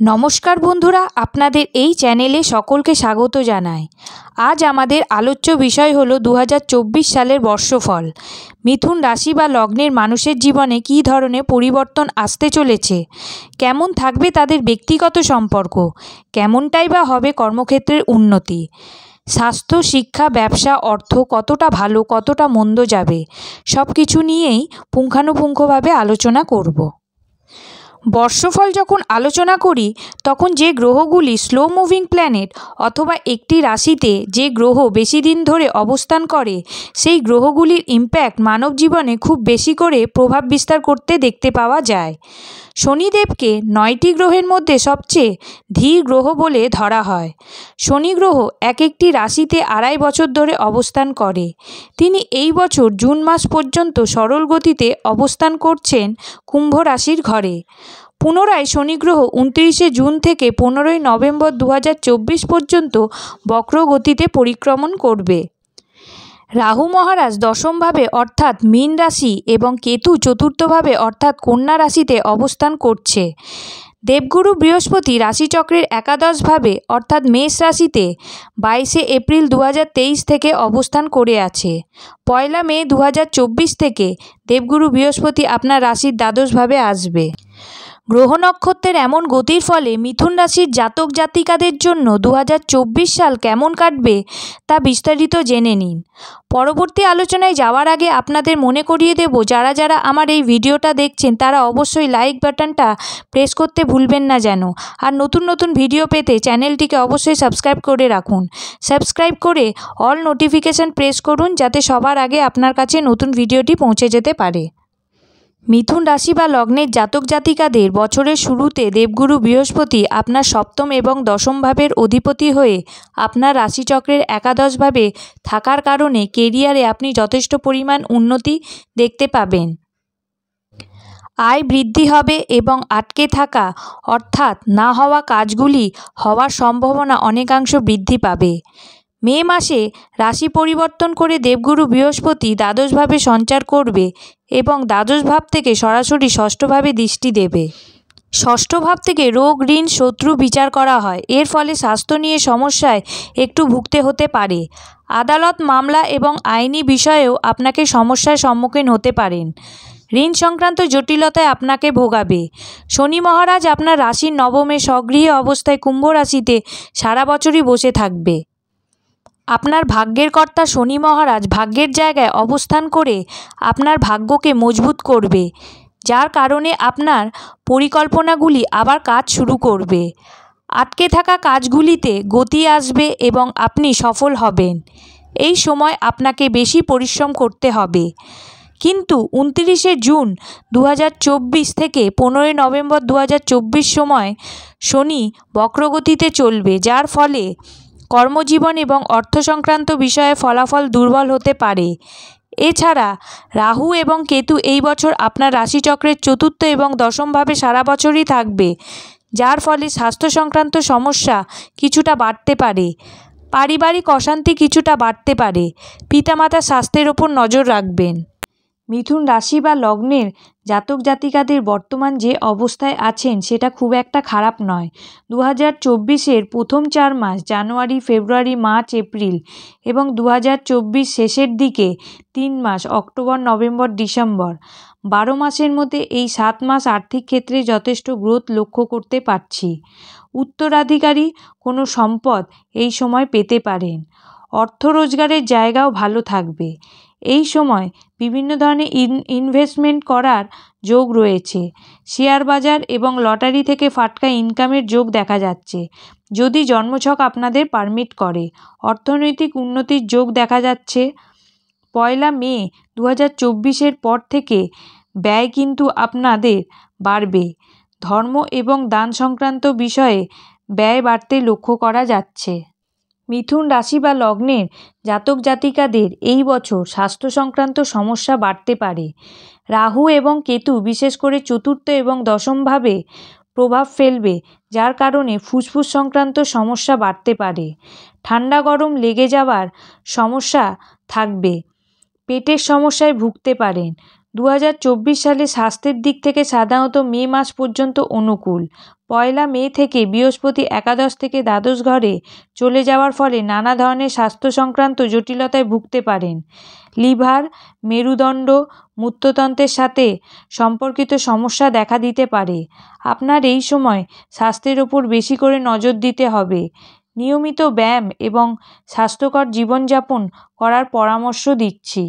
নমস্কার বন্ধুরা, আপনাদের এই চ্যানেলে সকলকে স্বাগত জানাই। আজ আমাদের আলোচ্য বিষয় হলো 2024 সালের বর্ষফল। মিথুন রাশি বা লগ্নের মানুষের জীবনে কী ধরনের পরিবর্তন আসতে চলেছে, কেমন থাকবে তাদের ব্যক্তিগত সম্পর্ক, কেমনটাই বা হবে কর্মক্ষেত্রের উন্নতি, স্বাস্থ্য, শিক্ষা, ব্যবসা, অর্থ কতটা ভালো কতটা মন্দ যাবে, সব কিছু নিয়েই পুঙ্খানুপুঙ্খভাবে আলোচনা করব। বর্ষফল যখন আলোচনা করি তখন যে গ্রহগুলি স্লো মুভিং প্ল্যানেট অথবা একটি রাশিতে যে গ্রহ বেশি দিন ধরে অবস্থান করে সেই গ্রহগুলির ইম্প্যাক্ট মানব জীবনে খুব বেশি করে প্রভাব বিস্তার করতে দেখতে পাওয়া যায়। শনিদেবকে 9টি গ্রহের মধ্যে সবচেয়ে ধীর গ্রহ বলে ধরা হয়। শনি গ্রহ একটি রাশিতে 2.5 বছর ধরে অবস্থান করে। তিনি এই বছর জুন মাস পর্যন্ত সরল গতিতে অবস্থান করছেন কুম্ভ রাশির ঘরে। পুনরায় শনি গ্রহ 29 জুন থেকে 15 নভেম্বর 2024 পর্যন্ত বক্র গতিতে পরিক্রমণ করবে। রাহু মহারাজ দশমভাবে অর্থাৎ মীন রাশি এবং কেতু চতুর্থভাবে অর্থাৎ কন্যা রাশিতে অবস্থান করছে। দেবগুরু বৃহস্পতি রাশিচক্রের একাদশভাবে অর্থাৎ মেষ রাশিতে 22 এপ্রিল 2023 থেকে অবস্থান করে আছে। 1 মে 2024 থেকে দেবগুরু বৃহস্পতি আপনার রাশির দ্বাদশভাবে আসবে। গ্রহ নক্ষত্রের এমন গতির ফলে মিথুন রাশির জাতক জাতিকাদের জন্য 2024 সাল কেমন কাটবে তা বিস্তারিত জেনে নিন। পরবর্তী আলোচনায় যাওয়ার আগে আপনাদের মনে করিয়ে দেব, যারা যারা আমার এই ভিডিওটা দেখছেন তারা অবশ্যই লাইক বাটনটা প্রেস করতে ভুলবেন না যেন। আর নতুন নতুন ভিডিও পেতে চ্যানেলটিকে অবশ্যই সাবস্ক্রাইব করে রাখুন। সাবস্ক্রাইব করে অল নোটিফিকেশান প্রেস করুন যাতে সবার আগে আপনার কাছে নতুন ভিডিওটি পৌঁছে যেতে পারে। মিথুন রাশি বা লগ্নের জাতক জাতিকাদের বছরের শুরুতে দেবগুরু বৃহস্পতি আপনার সপ্তম এবং দশম ভাবের অধিপতি হয়ে আপনার রাশিচক্রের একাদশভাবে থাকার কারণে কেরিয়ারে আপনি যথেষ্ট পরিমাণ উন্নতি দেখতে পাবেন। আয় বৃদ্ধি হবে এবং আটকে থাকা অর্থাৎ না হওয়া কাজগুলি হওয়ার সম্ভাবনা অনেকাংশ বৃদ্ধি পাবে। মে মাসে রাশি পরিবর্তন করে দেবগুরু বৃহস্পতি দ্বাদশভাবে সঞ্চার করবে এবং দ্বাদশ ভাব থেকে সরাসরি ষষ্ঠভাবে দৃষ্টি দেবে। ষষ্ঠ ভাব থেকে রোগ, ঋণ, শত্রু বিচার করা হয়। এর ফলে স্বাস্থ্য নিয়ে সমস্যায় একটু ভুগতে হতে পারে। আদালত, মামলা এবং আইনি বিষয়েও আপনাকে সমস্যার সম্মুখীন হতে পারেন। ঋণ সংক্রান্ত জটিলতায় আপনাকে ভোগাবে। শনি মহারাজ আপনার রাশির নবমে স্বগৃহী অবস্থায় কুম্ভ রাশিতে সারা বছরই বসে থাকবে। আপনার ভাগ্যের কর্তা শনি মহারাজ ভাগ্যের জায়গায় অবস্থান করে আপনার ভাগ্যকে মজবুত করবে, যার কারণে আপনার পরিকল্পনাগুলি আবার কাজ শুরু করবে। আটকে থাকা কাজগুলিতে গতি আসবে এবং আপনি সফল হবেন। এই সময় আপনাকে বেশি পরিশ্রম করতে হবে। কিন্তু 29 জুন 2024 থেকে 15 নভেম্বর 2024 সময় শনি বক্রগতিতে চলবে, যার ফলে কর্মজীবন এবং অর্থ সংক্রান্ত বিষয়ে ফলাফল দুর্বল হতে পারে। এছাড়া রাহু এবং কেতু এই বছর আপনার রাশিচক্রের চতুর্থ এবং দশমভাবে সারা বছরই থাকবে, যার ফলে স্বাস্থ্য সংক্রান্ত সমস্যা কিছুটা বাড়তে পারে। পারিবারিক অশান্তি কিছুটা বাড়তে পারে। পিতামাতার স্বাস্থ্যের ওপর নজর রাখবেন। মিথুন রাশি বা লগ্নের জাতক জাতিকাদের বর্তমান যে অবস্থায় আছেন সেটা খুব একটা খারাপ নয়। 2024-এর প্রথম 4 মাস জানুয়ারি, ফেব্রুয়ারি, মার্চ, এপ্রিল এবং 2024 শেষের দিকে 3 মাস অক্টোবর, নভেম্বর, ডিসেম্বর, 12 মাসের মধ্যে এই 7 মাস আর্থিক ক্ষেত্রে যথেষ্ট গ্রোথ লক্ষ্য করতে পারছি। উত্তরাধিকারী কোনো সম্পদ এই সময় পেতে পারেন। অর্থ রোজগারের জায়গাও ভালো থাকবে। এই সময় বিভিন্ন ধরনের ইনভেস্টমেন্ট করার যোগ রয়েছে। শেয়ার বাজার এবং লটারি থেকে ফাটকা ইনকামের যোগ দেখা যাচ্ছে, যদি জন্মছক আপনাদের পারমিট করে। অর্থনৈতিক উন্নতির যোগ দেখা যাচ্ছে। 1 মে 2024-এর পর থেকে ব্যয় কিন্তু আপনাদের বাড়বে। ধর্ম এবং দান সংক্রান্ত বিষয়ে ব্যয় বাড়তে লক্ষ্য করা যাচ্ছে। মিথুন রাশি বা লগ্নের জাতক জাতিকাদের এই বছর স্বাস্থ্য সংক্রান্ত সমস্যা বাড়তে পারে। রাহু এবং কেতু বিশেষ করে চতুর্থ এবং দশমভাবে প্রভাব ফেলবে, যার কারণে ফুসফুস সংক্রান্ত সমস্যা বাড়তে পারে। ঠান্ডা গরম লেগে যাওয়ার সমস্যা থাকবে। পেটের সমস্যায় ভুগতে পারেন। 2024 সালে স্বাস্থ্যের দিক থেকে সাধারণত মে মাস পর্যন্ত অনুকূল। 1 মে থেকে বৃহস্পতি একাদশ থেকে দ্বাদশ ঘরে চলে যাওয়ার ফলে নানা ধরনের স্বাস্থ্য সংক্রান্ত জটিলতায় ভুগতে পারেন। লিভার, মেরুদণ্ড, মূত্রতন্ত্রের সাথে সম্পর্কিত সমস্যা দেখা দিতে পারে। আপনার এই সময় স্বাস্থ্যের ওপর বেশি করে নজর দিতে হবে। নিয়মিত ব্যায়াম এবং স্বাস্থ্যকর জীবনযাপন করার পরামর্শ দিচ্ছি।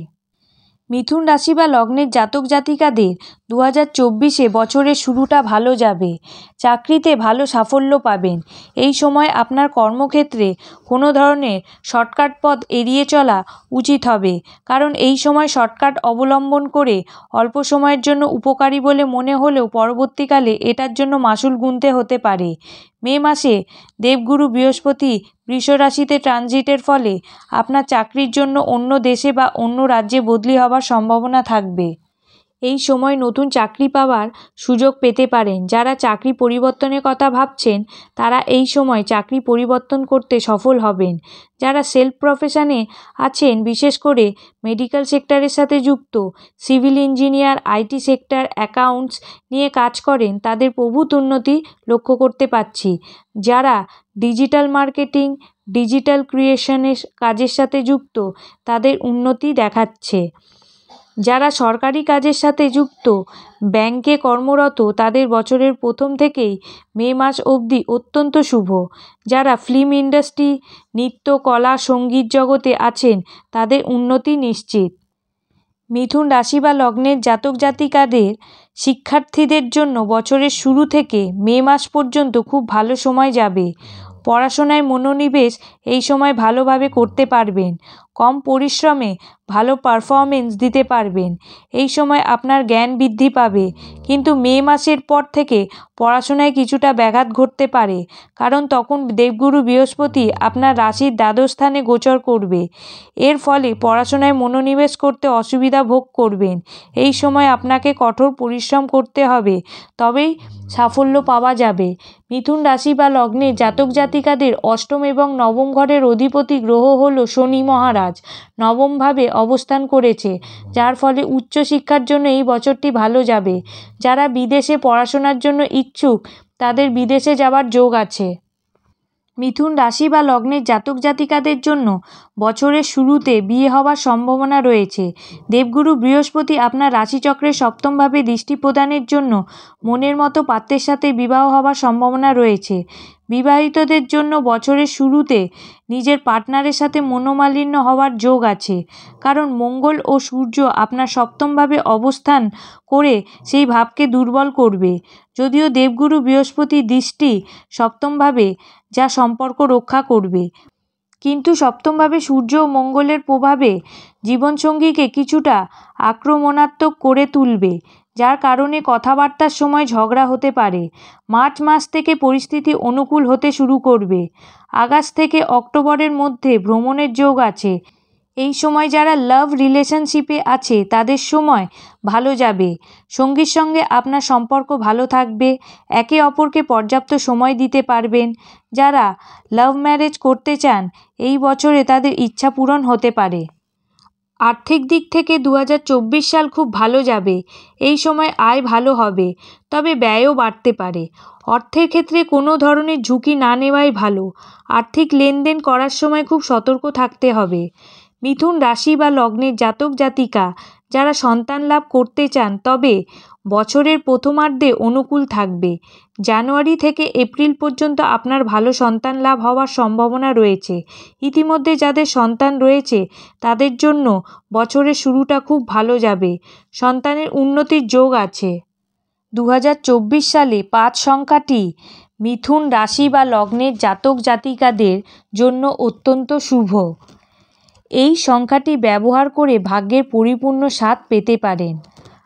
মিথুন রাশি বা লগ্নের জাতক জাতিকাদের 2024-এ বছরের শুরুটা ভালো যাবে। চাকরিতে ভালো সাফল্য পাবেন। এই সময় আপনার কর্মক্ষেত্রে কোনো ধরনের শর্টকাট পথ এড়িয়ে চলা উচিত হবে, কারণ এই সময় শর্টকাট অবলম্বন করে অল্প সময়ের জন্য উপকারী বলে মনে হলেও পরবর্তীকালে এটার জন্য মাসুল গুনতে হতে পারে। মে মাসে দেবগুরু বৃহস্পতি বৃষ রাশিতে ট্রানজিটের ফলে আপনার চাকরির জন্য অন্য দেশে বা অন্য রাজ্যে বদলি হবার সম্ভাবনা থাকবে। এই সময় নতুন চাকরি পাওয়ার সুযোগ পেতে পারেন। যারা চাকরি পরিবর্তনের কথা ভাবছেন তারা এই সময় চাকরি পরিবর্তন করতে সফল হবেন। যারা সেলফ প্রফেশনে আছেন, বিশেষ করে মেডিকেল সেক্টরের সাথে যুক্ত, civil engineer, IT sector, accounts নিয়ে কাজ করেন, তাদের প্রভূত উন্নতি লক্ষ্য করতে পারছি। যারা ডিজিটাল মার্কেটিং, ডিজিটাল ক্রিয়েশনের কাজের সাথে যুক্ত, তাদের উন্নতি দেখাচ্ছে। যারা সরকারি কাজের সাথে যুক্ত, ব্যাংকে কর্মরত, তাদের বছরের প্রথম থেকেই মে মাস অবধি অত্যন্ত শুভ। যারা ফিল্ম ইন্ডাস্ট্রি, নৃত্য, কলা, সঙ্গীত জগতে আছেন, তাদের উন্নতি নিশ্চিত। মিথুন রাশি বা লগ্নের জাতক জাতিকাদের শিক্ষার্থীদের জন্য বছরের শুরু থেকে মে মাস পর্যন্ত খুব ভালো সময় যাবে। পড়াশোনায় মনোনিবেশ এই সময় ভালোভাবে করতে পারবেন। কম পরিশ্রমে ভালো পারফরমেন্স দিতে পারবেন। এই সময় আপনার জ্ঞান বৃদ্ধি পাবে, কিন্তু মে মাসের পর থেকে পড়াশোনায় কিছুটা ব্যাঘাত ঘটতে পারে, কারণ তখন দেবগুরু বৃহস্পতি আপনার রাশির দ্বাদশ স্থানে গোচর করবে। এর ফলে পড়াশোনায় মনোনিবেশ করতে অসুবিধা ভোগ করবেন। এই সময় আপনাকে কঠোর পরিশ্রম করতে হবে, তবেই সাফল্য পাওয়া যাবে। মিথুন রাশি বা লগ্নের জাতক জাতিকাদের অষ্টম এবং নবম ঘরের অধিপতি গ্রহ হল শনি মহারাজ। নবমভাবে অবস্থান করেছে, যার ফলে উচ্চশিক্ষার জন্য এই বছরটি ভালো যাবে। যারা বিদেশে পড়াশোনার জন্য ইচ্ছুক, তাদের বিদেশে যাওয়ার যোগ আছে। মিথুন রাশি বা লগ্নের জাতক জাতিকাদের জন্য বছরের শুরুতে বিয়ে হওয়ার সম্ভাবনা রয়েছে। দেবগুরু বৃহস্পতি আপনার রাশিচক্রের সপ্তমভাবে দৃষ্টি প্রদানের জন্য মনের মতো পাত্রের সাথে বিবাহ হওয়ার সম্ভাবনা রয়েছে। বিবাহিতদের জন্য বছরের শুরুতে নিজের পার্টনারের সাথে মনোমালিন্য হওয়ার যোগ আছে, কারণ মঙ্গল ও সূর্য আপনার সপ্তমভাবে অবস্থান করে সেই ভাবকে দুর্বল করবে। যদিও দেবগুরু বৃহস্পতির দৃষ্টি সপ্তমভাবে, যা সম্পর্ক রক্ষা করবে, কিন্তু সপ্তমভাবে সূর্য ও মঙ্গলের প্রভাবে জীবনসঙ্গীকে কিছুটা আক্রমণাত্মক করে তুলবে, যার কারণে কথাবার্তার সময় ঝগড়া হতে পারে। মার্চ মাস থেকে পরিস্থিতি অনুকূল হতে শুরু করবে। আগস্ট থেকে অক্টোবরের মধ্যে ভ্রমণের যোগ আছে। এই সময় যারা লাভ রিলেশনশিপে আছে, তাদের সময় ভালো যাবে। সঙ্গীর সঙ্গে আপনার সম্পর্ক ভালো থাকবে। একে অপরকে পর্যাপ্ত সময় দিতে পারবেন। যারা লাভ ম্যারেজ করতে চান, এই বছরে তাদের ইচ্ছা পূরণ হতে পারে। আর্থিক দিক থেকে 2024 সাল খুব ভালো যাবে। এই সময় আয় ভালো হবে, তবে ব্যয়ও বাড়তে পারে। অর্থের ক্ষেত্রে কোনো ধরনের ঝুঁকি না নেওয়াই ভালো। আর্থিক লেনদেন করার সময় খুব সতর্ক থাকতে হবে। মিথুন রাশি বা লগ্নের জাতক জাতিকা যারা সন্তান লাভ করতে চান, তবে বছরের প্রথমার্ধে অনুকূল থাকবে। জানুয়ারি থেকে এপ্রিল পর্যন্ত আপনার ভালো সন্তান লাভ হওয়ার সম্ভাবনা রয়েছে। ইতিমধ্যে যাদের সন্তান রয়েছে, তাদের জন্য বছরের শুরুটা খুব ভালো যাবে। সন্তানের উন্নতির যোগ আছে। 2024 সালে 5 সংখ্যাটি মিথুন রাশি বা লগ্নের জাতক জাতিকাদের জন্য অত্যন্ত শুভ। এই সংখ্যাটি ব্যবহার করে ভাগ্যের পরিপূর্ণ স্বাদ পেতে পারেন।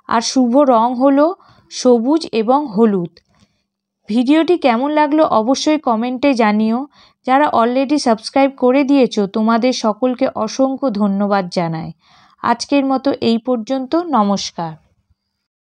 আর শুভ রং হলো সবুজ এবং হলুদ। ভিডিওটি কেমন লাগলো অবশ্যই কমেন্টে জানিও। যারা অলরেডি সাবস্ক্রাইব করে দিয়েছো, তোমাদের সকলকে অসংখ্য ধন্যবাদ জানাই। আজকের মতো এই পর্যন্ত। নমস্কার।